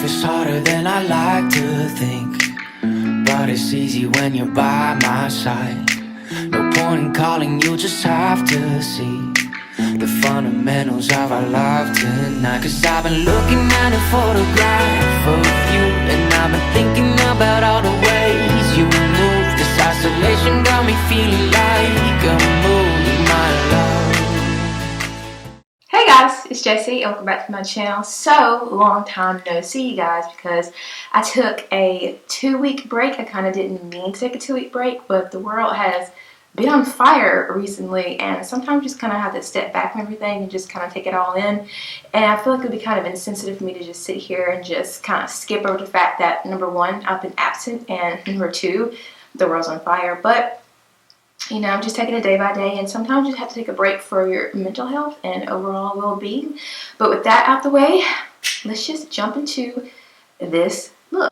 is harder than I like to think, but it's easy when you're by my side. No point in calling, you just have to see the fundamentals of our life tonight. Cause I've been looking at a photograph of you, and I've been thinking about all the ways you move. This isolation got me feeling like a movie, my love. Hey guys, it's Jessie and welcome back to my channel. So, long time no see you guys because I took a 2-week break. I kind of didn't mean to take a 2-week break, but the world has been on fire recently, and sometimes you just kind of have to step back from everything and just kind of take it all in. And I feel like it would be kind of insensitive for me to just sit here and just kind of skip over the fact that number one, I've been absent, and number two, the world's on fire. But you know, I'm just taking it day by day, and sometimes you have to take a break for your mental health and overall well-being. But with that out the way, let's just jump into this look.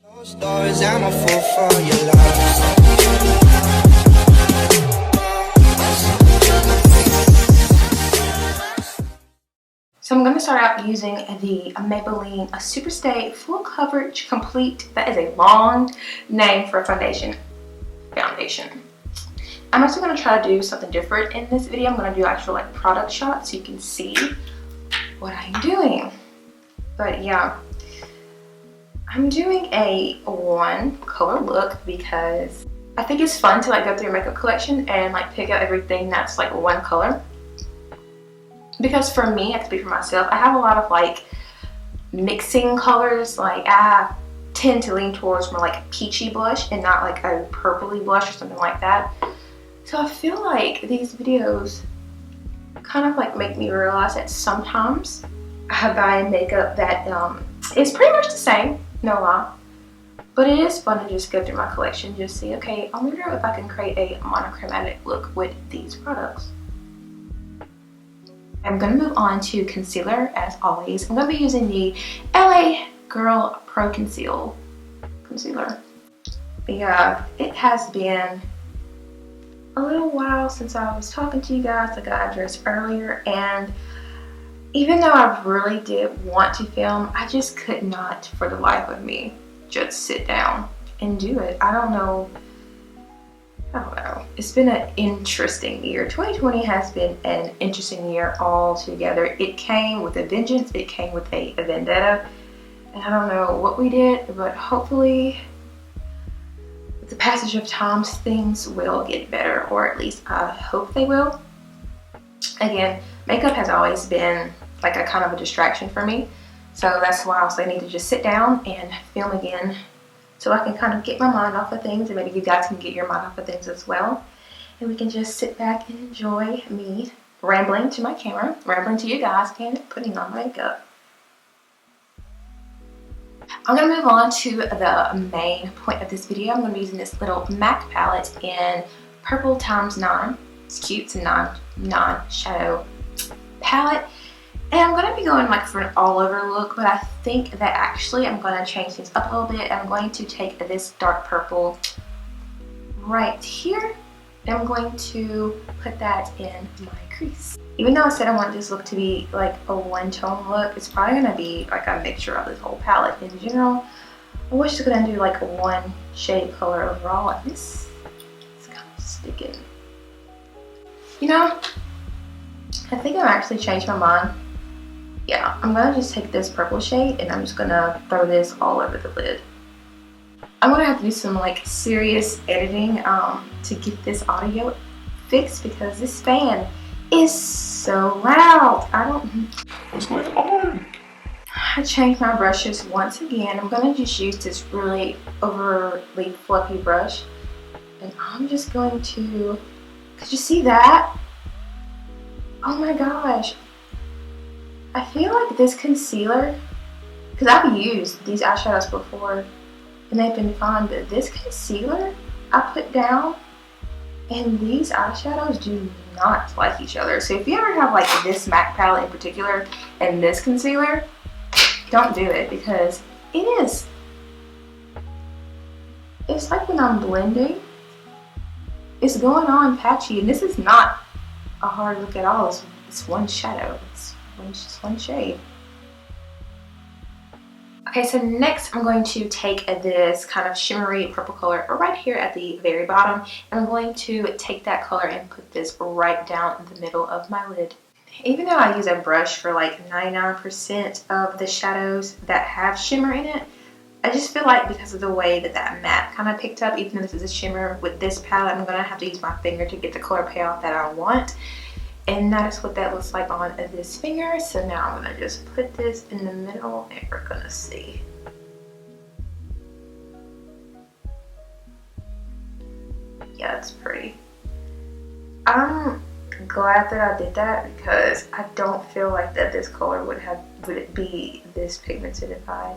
So I'm going to start out using the Maybelline Superstay Full Coverage Complete. That is a long name for a foundation. I'm actually going to try to do something different in this video. I'm going to do actual like product shots so you can see what I'm doing. But yeah, I'm doing a one color look because I think it's fun to like go through your makeup collection and like pick out everything that's like one color. Because for me, I can speak for myself, I have a lot of like mixing colors. Like I tend to lean towards more like a peachy blush and not like a purpley blush or something like that. So I feel like these videos kind of like make me realize that sometimes I buy makeup that is pretty much the same, no lie. But it is fun to just go through my collection, just see, okay, I wonder if I can create a monochromatic look with these products. I'm going to move on to concealer as always. I'm going to be using the LA Girl Pro Concealer. Yeah, it has been a little while since I was talking to you guys. I got dressed earlier, and even though I really did want to film, I just could not for the life of me just sit down and do it. I don't know. It's been an interesting year. 2020 has been an interesting year altogether. It came with a vengeance. It came with a vendetta. And I don't know what we did, but hopefully with the passage of time, things will get better, or at least I hope they will. Again, makeup has always been like a kind of a distraction for me. So that's why I also need to just sit down and film again so I can kind of get my mind off of things, and maybe you guys can get your mind off of things as well. And we can just sit back and enjoy me rambling to my camera, rambling to you guys, and putting on makeup. I'm going to move on to the main point of this video. I'm going to be using this little MAC palette in Purple x9. It's cute. It's a non-shadow palette. And I'm going to be going like for an all-over look, but I think that actually I'm going to change things up a little bit. I'm going to take this dark purple right here, and I'm going to put that in my crease. Even though I said I want this look to be like a one-tone look, it's probably going to be like a mixture of this whole palette in general. I was just going to do like a one shade color overall, and this is kind of sticking. You know, I think I've actually changed my mind. Yeah, I'm going to just take this purple shade and I'm just going to throw this all over the lid. I'm going to have to do some like serious editing to get this audio fixed because this fan is so loud. What's going on? I changed my brushes once again. I'm going to just use this really overly fluffy brush, and I'm just going to, could you see that? Oh my gosh. I feel like this concealer, because I've used these eyeshadows before and they've been fine, but this concealer I put down and these eyeshadows do not like each other. So if you ever have like this MAC palette in particular and this concealer, don't do it because it's like when I'm blending, it's going on patchy, and this is not a hard look at all. It's one shadow. It's just one shade. Okay, so next I'm going to take this kind of shimmery purple color right here at the very bottom, and I'm going to take that color and put this right down the middle of my lid. Even though I use a brush for like 99% of the shadows that have shimmer in it, I just feel like because of the way that that matte kind of picked up, even though this is a shimmer with this palette, I'm going to have to use my finger to get the color payoff that I want. And that is what that looks like on this finger. So now I'm going to just put this in the middle and we're going to see. Yeah, it's pretty. I'm glad that I did that because I don't feel like that this color would it be this pigmented if I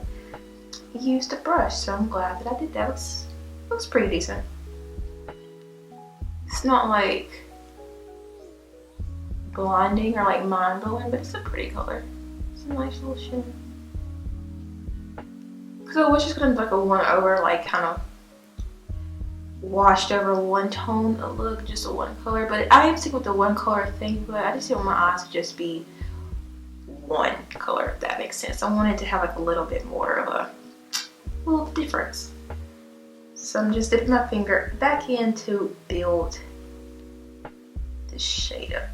used a brush. So I'm glad that I did that. It looks pretty decent. It's not like blinding or like mind-blowing, but it's a pretty color. It's a nice little shimmer. So I was just gonna do like a one over, like kind of washed over one tone a look, just a one color. But I am sticking with the one color thing, but I just didn't want my eyes to just be one color, if that makes sense. I wanted to have like a little bit more of a little difference. So I'm just dipping my finger back in to build this shade up.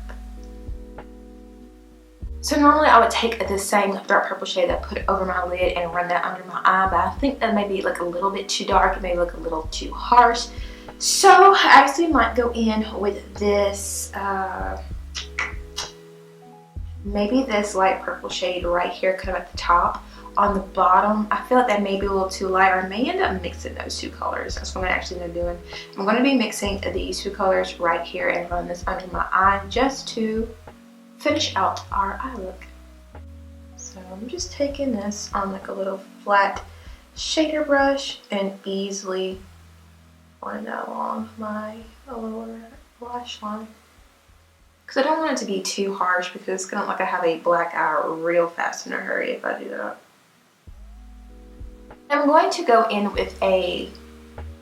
So normally I would take the same dark purple shade that I put over my lid and run that under my eye, but I think that maybe look a little bit too dark, it may look a little too harsh. So I actually might go in with this, maybe this light purple shade right here, kind of at the top. On the bottom, I feel like that may be a little too light, or I may end up mixing those two colors. That's what I'm actually end up doing. I'm going to be mixing these two colors right here and run this under my eye just to finish out our eye look. So I'm just taking this on like a little flat shader brush and easily run that along my lower lash line. Because I don't want it to be too harsh because it's going to look like I have a black eye real fast in a hurry if I do that. I'm going to go in with a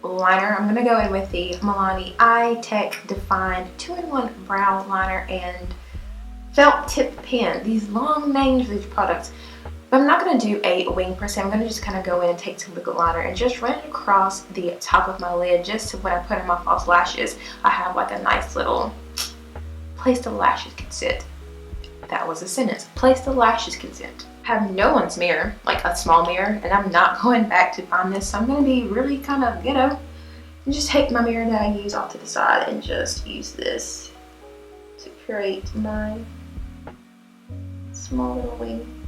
liner. I'm going to go in with the Milani Eye Tech Defined 2-in-1 Brow Liner and Felt Tip Pen. These long names for these products. But I'm not going to do a wing per se. I'm going to just kind of go in and take some liquid liner and just run it across the top of my lid, just so when I put in my false lashes, I have like a nice little place the lashes can sit. That was a sentence. Place the lashes can sit. I have no one's mirror, like a small mirror, and I'm not going back to find this, so I'm going to be really kind of ghetto and just take my mirror that I use off to the side and just use this to create my small little wing.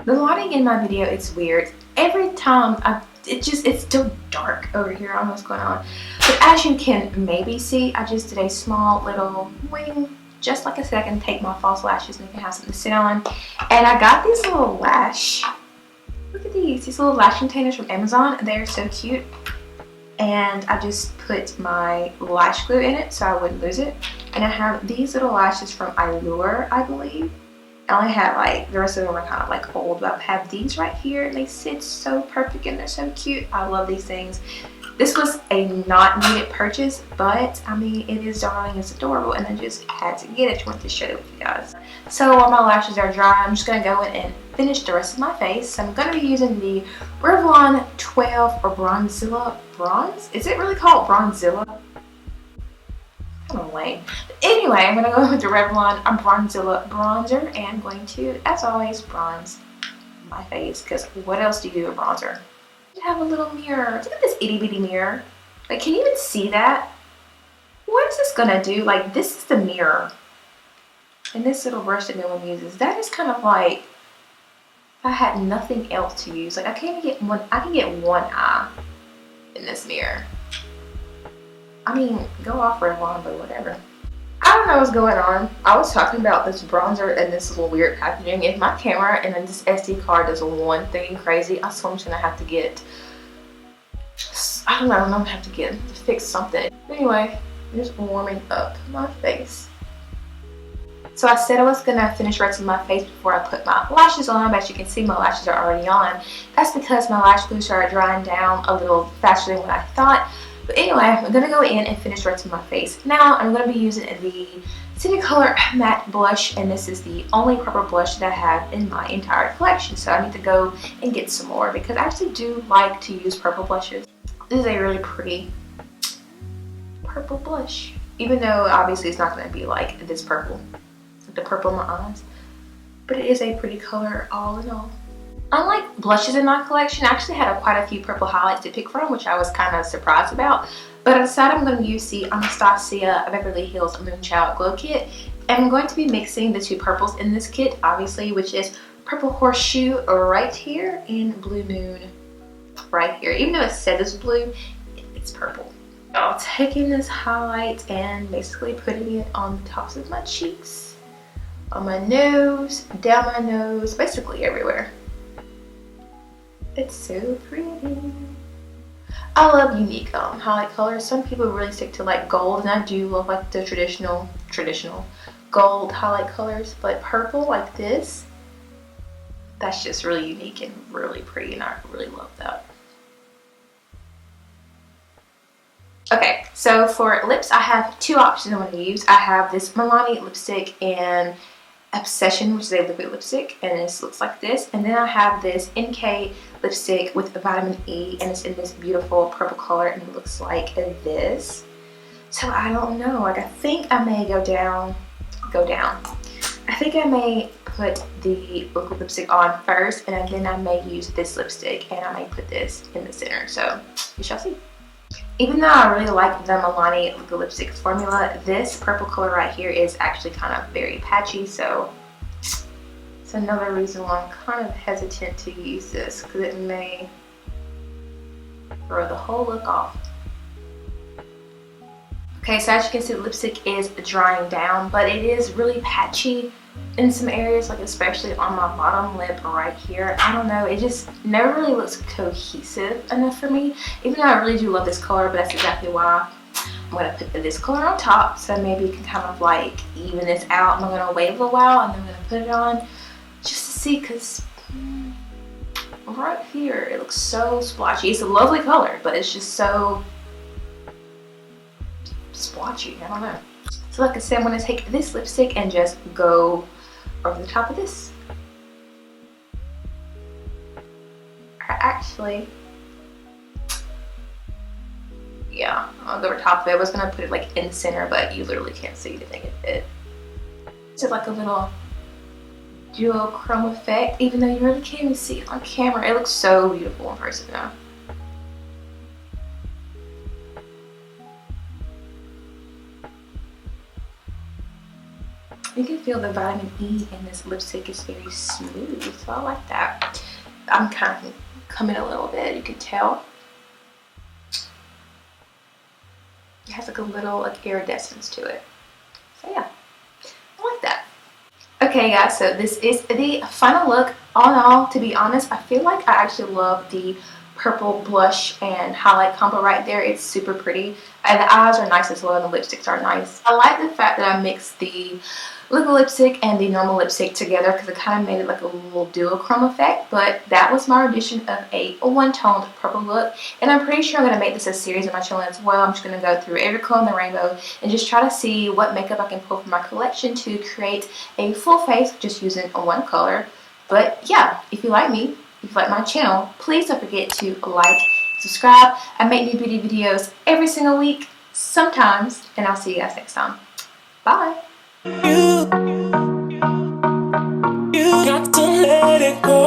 The lighting in my video, it's weird. Every time it's still dark over here. I don't know what's going on. But as you can maybe see, I just did a small little wing, just like I said. I can take my false lashes and I can have something to sit on. And I got these little look at these little lash containers from Amazon. They're so cute. And I just put my lash glue in it so I wouldn't lose it. And I have these little lashes from Eyeliner, I believe. I only have like, the rest of them are kind of like old, but I have these right here and they sit so perfect and they're so cute. I love these things. This was a not needed purchase, but I mean, it is darling, it's adorable, and I just had to get it. I wanted to share it with you guys. So while my lashes are dry, I'm just going to go in and finish the rest of my face. So I'm going to be using the Revlon 12 or Bronzilla Bronze. Is it really called Bronzilla? Kind of lame. But anyway, I'm going to go in with the Revlon Bronzilla bronzer, and I'm going to, as always, bronze my face, because what else do you do with bronzer? You have a little mirror. Look at this itty bitty mirror. Like, can you even see that? What is this gonna do? Like, this is the mirror. And this little brush that no one uses. That is kind of like, if I had nothing else to use. Like, I can get one eye in this mirror. I mean, go off Revlon, but whatever. I don't know what's going on. I was talking about this bronzer and this little weird packaging. If my camera and this SD card does one thing crazy, I swear I'm gonna have to get, I don't know, I'm gonna have to get to fix something. Anyway, I'm just warming up my face. So I said I was gonna finish the rest of my face before I put my lashes on, but as you can see, my lashes are already on. That's because my lash glue started drying down a little faster than what I thought. But anyway, I'm going to go in and finish the rest of my face. Now, I'm going to be using the City Color Matte Blush, and this is the only purple blush that I have in my entire collection. So I need to go and get some more because I actually do like to use purple blushes. This is a really pretty purple blush, even though obviously it's not going to be like this purple, like the purple in my eyes, but it is a pretty color all in all. Unlike blushes in my collection, I actually had quite a few purple highlights to pick from, which I was kind of surprised about. But I decided I'm going to use the Anastasia Beverly Hills Moonchild Glow Kit. And I'm going to be mixing the two purples in this kit, obviously, which is Purple Horseshoe right here and Blue Moon right here. Even though it says it's blue, it's purple. I'm taking this highlight and basically putting it on the tops of my cheeks, on my nose, down my nose, basically everywhere. It's so pretty. I love unique highlight colors. Some people really stick to like gold, and I do love like the traditional gold highlight colors, but purple like this, that's just really unique and really pretty, and I really love that. Okay, so for lips, I have two options I want to use. I have this Milani lipstick in Obsession, which is a liquid lipstick, and this looks like this. And then I have this NK lipstick with vitamin E, and it's in this beautiful purple color, and it looks like this. So I don't know, like I think I may go down. I think I may put the liquid lipstick on first, and then I may use this lipstick, and I may put this in the center. So we shall see. Even though I really like the Milani liquid lipstick formula, this purple color right here is actually kind of very patchy, so it's another reason why I'm kind of hesitant to use this, because it may throw the whole look off. Okay, so as you can see, the lipstick is drying down, but it is really patchy in some areas, like especially on my bottom lip right here. I don't know, it just never really looks cohesive enough for me, even though I really do love this color. But that's exactly why I'm going to put this color on top, so maybe you can kind of like even this out. I'm going to wait a little while and then I'm going to put it on just to see, because right here it looks so splotchy. It's a lovely color, but it's just so splotchy. I don't know. So like I said, I'm going to take this lipstick and just go over the top of this. Actually, yeah, I'll go over top of it. I was going to put it like in the center, but you literally can't see the thing it fit. It's just like a little duochrome effect, even though you really can't even see it on camera. It looks so beautiful in person though. You can feel the vitamin E in this lipstick is very smooth, so I like that. I'm kind of coming a little bit, you can tell. It has like a little like iridescence to it. So yeah, I like that. Okay guys, so this is the final look. All in all, to be honest, I feel like I actually love the purple blush and highlight combo right there. It's super pretty, and the eyes are nice as well, and the lipsticks are nice. I like the fact that I mixed the liquid lipstick and the normal lipstick together, because it kind of made it like a little duochrome effect. But that was my rendition of a one-toned purple look, and I'm pretty sure I'm going to make this a series on my channel as well. I'm just going to go through every color in the rainbow and just try to see what makeup I can pull from my collection to create a full face just using one color. But yeah, if you like me, if you like my channel, please don't forget to like, subscribe. I make new beauty videos every single week, sometimes, and I'll see you guys next time. Bye. You got to let it go.